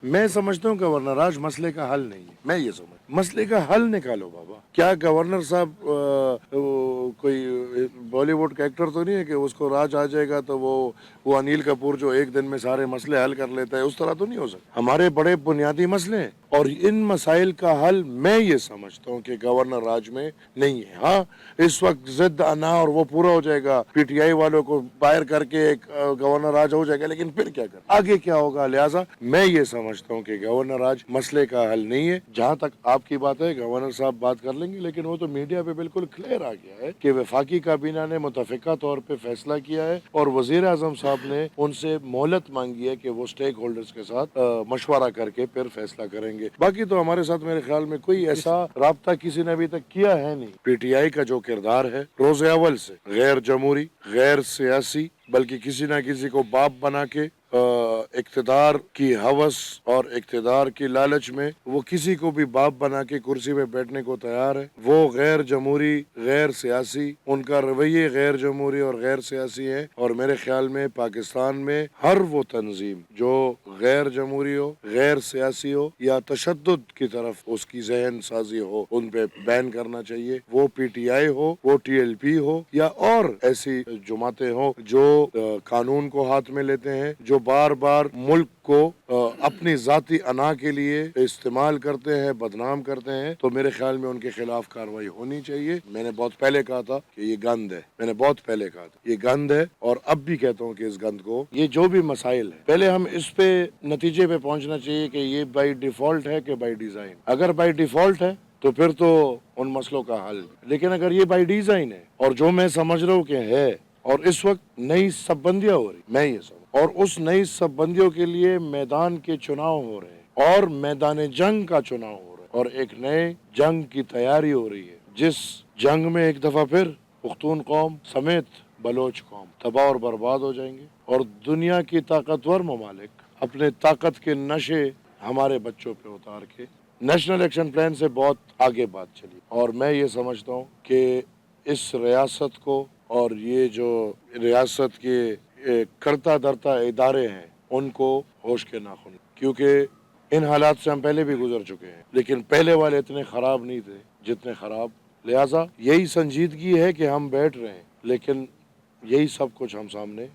میں سمجھتا ہوں گورنر راج مسئلے کا حل نہیں ہے. میں یہ سمجھ مسئلے کا حل نکالو بابا. کیا گورنر صاحب کوئی بالی ووڈ کا ایکٹر تو نہیں ہے کہ اس کو راج آ جائے گا تو وہ انیل کپور جو ایک دن میں سارے مسئلے حل کر لیتا ہے, اس طرح تو نہیں ہو سکتا. ہمارے بڑے بنیادی مسئلے ہیں اور ان مسائل کا حل میں یہ سمجھتا ہوں کہ گورنر راج میں نہیں ہے. ہاں اس وقت ضد انا اور وہ پورا ہو جائے گا, پی ٹی آئی والوں کو باہر کر کے ایک گورنر راج ہو جائے گا, لیکن پھر کیا کر آگے کیا ہوگا. لہٰذا میں یہ سمجھتا ہوں کہ گورنر راج مسئلے کا حل نہیں ہے. جہاں تک آپ کی بات ہے گورنر صاحب بات کر لیں گے, لیکن وہ تو میڈیا پہ بالکل کلیئر آ گیا ہے کہ وفاقی کابینہ نے متفقہ طور پہ فیصلہ کیا ہے اور وزیر اعظم صاحب نے ان سے مہلت مانگی ہے کہ وہ اسٹیک ہولڈرز کے ساتھ مشورہ کر کے پھر فیصلہ کریں گے. باقی تو ہمارے ساتھ میرے خیال میں کوئی ایسا رابطہ کسی نے ابھی تک کیا ہے نہیں. پی ٹی آئی کا جو کردار ہے روز اول سے غیر جمہوری, غیر سیاسی, بلکہ کسی نہ کسی کو باپ بنا کے اقتدار کی ہوس اور اقتدار کی لالچ میں وہ کسی کو بھی باپ بنا کے کرسی پہ بیٹھنے کو تیار ہے. وہ غیر جمہوری, غیر سیاسی, ان کا رویے غیر جمہوری اور غیر سیاسی ہے. اور میرے خیال میں پاکستان میں ہر وہ تنظیم جو غیر جمہوری ہو, غیر سیاسی ہو یا تشدد کی طرف اس کی ذہن سازی ہو, ان پہ بین کرنا چاہیے. وہ پی ٹی آئی ہو, وہ ٹی ایل پی ہو یا اور ایسی جماعتیں ہوں جو قانون کو ہاتھ میں لیتے ہیں, جو بار بار ملک کو اپنی ذاتی انا کے لیے استعمال کرتے ہیں, بدنام کرتے ہیں, تو میرے خیال میں ان کے خلاف کارروائی ہونی چاہیے. میں نے بہت پہلے کہا تھا کہ یہ گند ہے, میں نے بہت پہلے کہا تھا یہ گند ہے, اور اب بھی کہتا ہوں کہ اس گند کو, یہ جو بھی مسائل ہیں, پہلے ہم اس پہ نتیجے پہ پہنچنا چاہیے کہ یہ بائی ڈیفالٹ ہے کہ بائی ڈیزائن. اگر بائی ڈیفالٹ ہے تو پھر تو ان مسئلوں کا حل, لیکن اگر یہ بائی ڈیزائن ہے اور جو میں سمجھ رہا ہوں کہ ہے, اور اس وقت نئی سب بندیاں ہو رہی, میں یہ سمجھ, اور اس نئی سب بندیوں کے لیے میدان کے چناؤ ہو رہے ہیں اور میدان جنگ کا چناؤ ہو رہا ہے اور ایک نئے جنگ کی تیاری ہو رہی ہے, جس جنگ میں ایک دفعہ پھر پختون قوم سمیت بلوچ قوم تباہ اور برباد ہو جائیں گے, اور دنیا کی طاقتور ممالک اپنے طاقت کے نشے ہمارے بچوں پہ اتار کے نیشنل ایکشن پلان سے بہت آگے بات چلی. اور میں یہ سمجھتا ہوں کہ اس ریاست کو اور یہ جو ریاست کے کرتا درتا ادارے ہیں ان کو ہوش کے ناخن, کیونکہ ان حالات سے ہم پہلے بھی گزر چکے ہیں, لیکن پہلے والے اتنے خراب نہیں تھے جتنے خراب. لہٰذا یہی سنجیدگی ہے کہ ہم بیٹھ رہے ہیں, لیکن یہی سب کچھ ہم سامنے